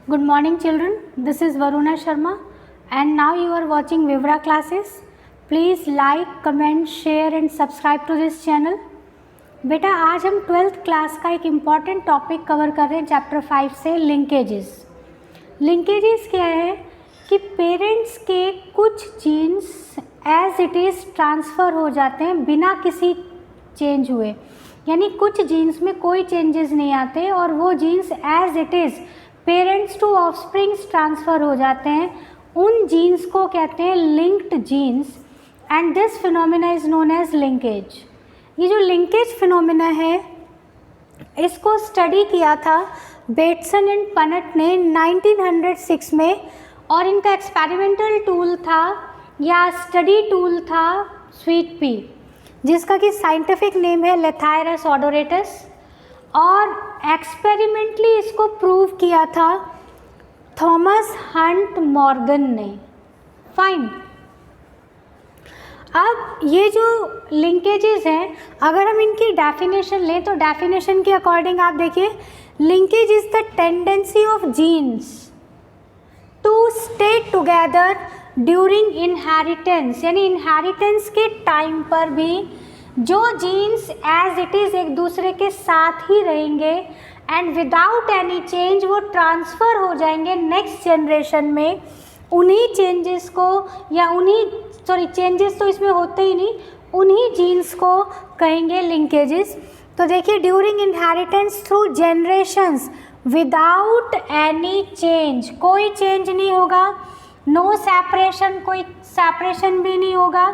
Good morning children, this is Varuna Sharma and now you are watching Vivra classes. Please like, comment, share and subscribe to this channel. बेटा आज हम 12th class का एक important topic cover कर रहे हैं chapter 5 से linkages. Linkages क्या है कि पेरेंट्स के कुछ genes as it is transfer हो जाते हैं बिना किसी चेंज हुए, यानी कुछ जीन्स में कोई चेंजेस नहीं आते और वो genes as it is parents to offsprings transfer हो जाते हैं। उन जीन्स को कहते हैं linked genes and this phenomena is known as linkage. ये जो लिंकेज फिनोमिना है इसको स्टडी किया था बेटसन एंड पनट ने 1906 में और इनका एक्सपेरिमेंटल टूल था या स्टडी टूल था स्वीट पी, जिसका कि साइंटिफिक नेम है लेथायरस ओडोरेटस, और एक्सपेरिमेंटली इसको प्रूव किया था थॉमस हंट मॉर्गन ने। फाइन, अब ये जो लिंकेजेस हैं अगर हम इनकी डेफिनेशन लें तो डेफिनेशन के अकॉर्डिंग आप देखिए, linkage is the tendency of genes to stay together during inheritance, यानी इनहेरिटेंस के टाइम पर भी जो जीन्स एज इट इज़ एक दूसरे के साथ ही रहेंगे एंड विदाउट एनी चेंज वो ट्रांसफ़र हो जाएंगे नेक्स्ट जनरेशन में। उन्हीं चेंजेस को या चेंजेस तो इसमें होते ही नहीं, उन्हीं जीन्स को कहेंगे लिंकेजेस। तो देखिए, during inheritance through generations without any change, कोई चेंज नहीं होगा, नो सेपरेशन, कोई सेपरेशन भी नहीं होगा,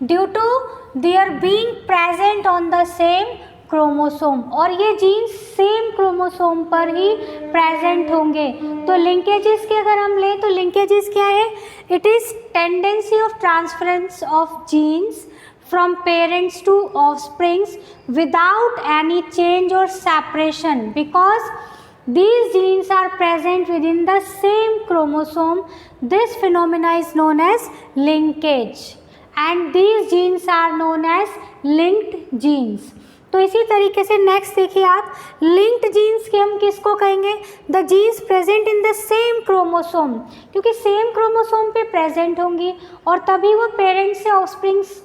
due to their being present on the same chromosome, और ये जीन्स सेम क्रोमोसोम पर ही प्रेजेंट होंगे। तो लिंकेजेस के अगर हम लें तो लिंकेजेस क्या है? It is tendency of transference of genes from parents to offsprings without any change और separation, because these genes are present within the same chromosome. This phenomena is known as linkage and these genes are known as linked genes. तो इसी तरीके से next देखिए आप, linked genes के हम किसको कहेंगे? The genes present in the same chromosome, क्योंकि सेम क्रोमोसोम पे प्रेजेंट होंगी और तभी वो पेरेंट्स से ऑफस्प्रिंग्स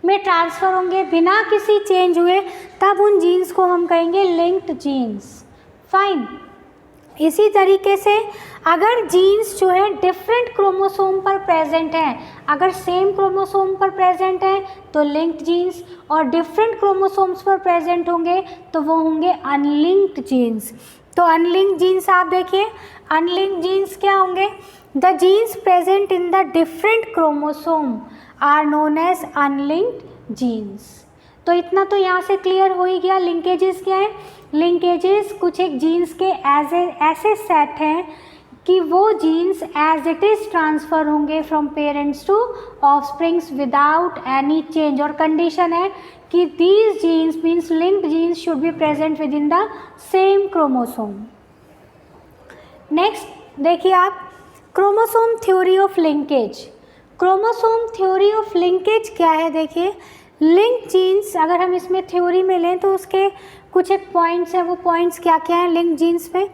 में ट्रांसफ़र होंगे बिना किसी चेंज हुए, तब उन जीन्स को हम कहेंगे लिंक्ड जीन्स। फाइन, इसी तरीके से अगर जीन्स जो है डिफरेंट क्रोमोसोम पर प्रेजेंट हैं, अगर सेम क्रोमोसोम पर प्रेजेंट हैं तो लिंक्ड जीन्स, और डिफरेंट क्रोमोसोम्स पर प्रेजेंट होंगे तो वो होंगे अनलिंक्ड जीन्स। तो अनलिंक्ड जीन्स आप देखिए, अनलिंक्ड जीन्स क्या होंगे? The genes present in the different chromosome are known as unlinked genes. तो इतना तो यहाँ से क्लियर हो ही गया। लिंकेजेस क्या है? लिंकेजेस कुछ एक जीन्स के ऐसे सेट हैं कि वो genes as it is transfer होंगे from parents to offsprings without any change, और कंडीशन है कि these genes means linked genes should be present within the same chromosome. Next देखिए आप, chromosome theory of linkage. Chromosome theory of linkage क्या है? देखिए, link jeans अगर हम इसमें थ्योरी में लें तो उसके कुछ एक पॉइंट्स हैं, वो पॉइंट्स क्या क्या हैं लिंक जीन्स में?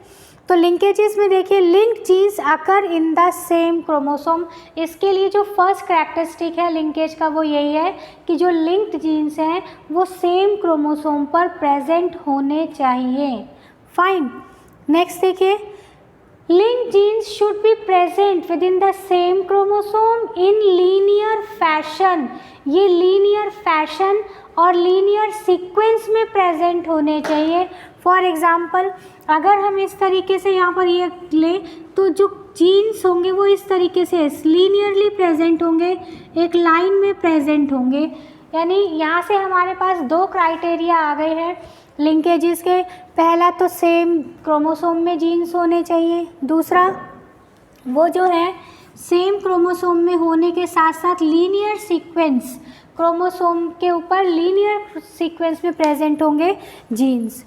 तो लिंकेजेस में देखिए, link genes occur in the same chromosome. इसके लिए जो फर्स्ट कैरेक्टरिस्टिक है लिंकेज का वो यही है कि जो लिंक्ड जीन्स हैं वो सेम क्रोमोसोम पर प्रेजेंट होने चाहिए। फाइन, नेक्स्ट देखिए, linked genes should be present within the same chromosome in linear fashion। ये linear fashion और linear sequence में present होने चाहिए। For example, अगर हम इस तरीके से यहाँ पर ये लें तो जो जीन्स होंगे वो इस तरीके से लीनियरली प्रेजेंट होंगे, एक लाइन में प्रेजेंट होंगे, यानी यहाँ से हमारे पास दो क्राइटेरिया आ गए हैं लिंकेजेस के। पहला तो सेम क्रोमोसोम में जीन्स होने चाहिए, दूसरा वो जो है सेम क्रोमोसोम में होने के साथ साथ लीनियर सीक्वेंस, क्रोमोसोम के ऊपर लीनियर सीक्वेंस में प्रेजेंट होंगे जीन्स।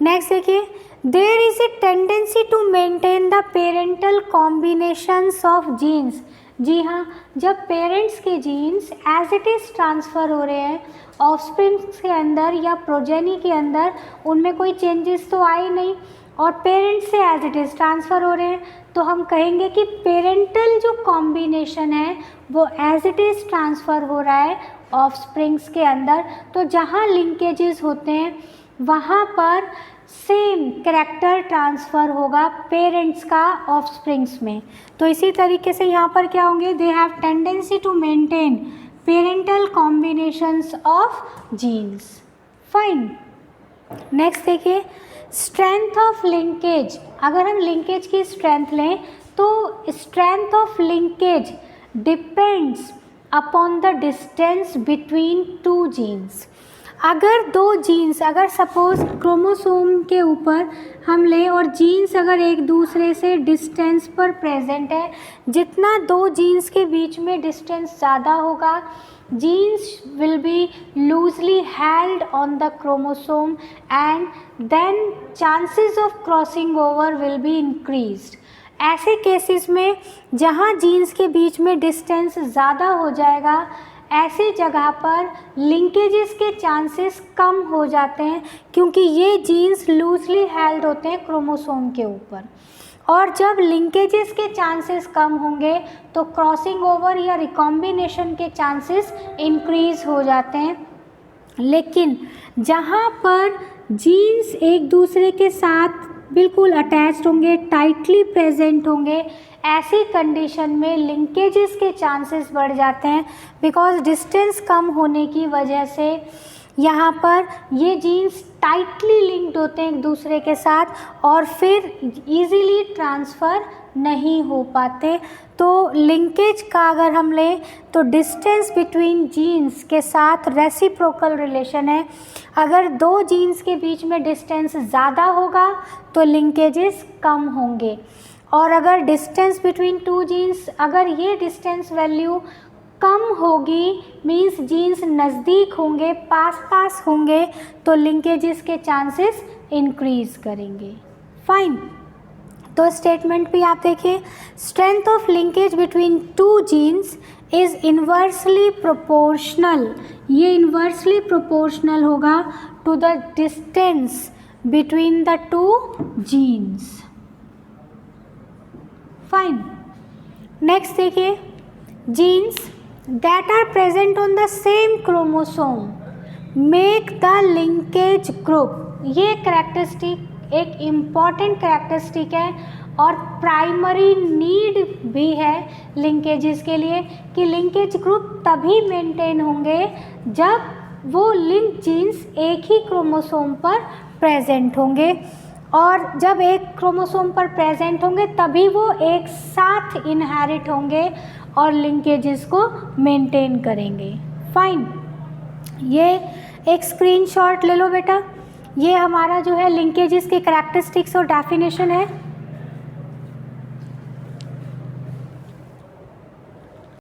नेक्स्ट देखिए, there is a tendency to maintain the parental combinations of genes. जी हाँ, जब पेरेंट्स के genes as it is transfer हो रहे हैं ऑफस्प्रिंग्स के अंदर या प्रोजेनी के अंदर, उनमें कोई चेंजेस तो आए नहीं, और पेरेंट से एज इट इज़ ट्रांसफ़र हो रहे हैं, तो हम कहेंगे कि पेरेंटल जो कॉम्बिनेशन है वो एज इट इज़ ट्रांसफ़र हो रहा है ऑफस्प्रिंग्स के अंदर। तो जहाँ लिंकेजेस होते हैं वहाँ पर सेम कैरेक्टर ट्रांसफ़र होगा पेरेंट्स का ऑफस्प्रिंग्स में। तो इसी तरीके से यहाँ पर क्या होंगे, they have tendency to maintain parental combinations of genes. Fine, next देखिए स्ट्रेंथ ऑफ लिंकेज। अगर हम लिंकेज की स्ट्रेंथ लें तो strength of linkage depends upon the distance between two genes. अगर दो जीन्स, अगर सपोज क्रोमोसोम के ऊपर हम लें और जीन्स अगर एक दूसरे से डिस्टेंस पर प्रेजेंट है, जितना दो जीन्स के बीच में डिस्टेंस ज़्यादा होगा, genes will be loosely held on the chromosome and then chances of crossing over will be increased। ऐसे केसेस में जहाँ जीन्स के बीच में डिस्टेंस ज़्यादा हो जाएगा, ऐसे जगह पर लिंकेजेस के चांसेस कम हो जाते हैं, क्योंकि ये जीन्स लूजली हेल्ड होते हैं क्रोमोसोम के ऊपर। और जब लिंकेजेस के चांसेस कम होंगे तो क्रॉसिंग ओवर या रिकॉम्बिनेशन के चांसेस इंक्रीज हो जाते हैं। लेकिन जहाँ पर जीन्स एक दूसरे के साथ बिल्कुल अटैच्ड होंगे, टाइटली प्रेजेंट होंगे, ऐसी कंडीशन में लिंकेजेस के चांसेस बढ़ जाते हैं, बिकॉज डिस्टेंस कम होने की वजह से यहाँ पर ये जीन्स टाइटली लिंक्ड होते हैं एक दूसरे के साथ और फिर इजीली ट्रांसफ़र नहीं हो पाते। तो लिंकेज का अगर हम लें तो डिस्टेंस बिटवीन जीन्स के साथ रेसिप्रोकल रिलेशन है। अगर दो जीन्स के बीच में डिस्टेंस ज़्यादा होगा तो लिंकेजेस कम होंगे, और अगर डिस्टेंस बिटवीन टू जीन्स, अगर ये डिस्टेंस वैल्यू कम होगी, मीन्स जीन्स नज़दीक होंगे, पास पास होंगे, तो लिंकेजेस के चांसेस इंक्रीज करेंगे। फाइन, तो स्टेटमेंट भी आप देखिए, strength of linkage between two genes is inversely proportional. ये इन्वर्सली प्रोपोर्शनल होगा to the distance between the two genes. Fine, next देखिए, genes that are present on the same chromosome make the linkage group। ये characteristic एक important characteristic है और primary need भी है linkages के लिए, कि लिंकेज ग्रुप तभी मेंटेन होंगे जब वो लिंक जीन्स एक ही क्रोमोसोम पर प्रेजेंट होंगे, और जब एक क्रोमोसोम पर प्रेजेंट होंगे तभी वो एक साथ इनहेरिट होंगे और लिंकेजेस को मेंटेन करेंगे। फाइन, ये एक स्क्रीनशॉट ले लो बेटा, ये हमारा जो है लिंकेजेस के कैरेक्टरिस्टिक्स और डेफिनेशन है।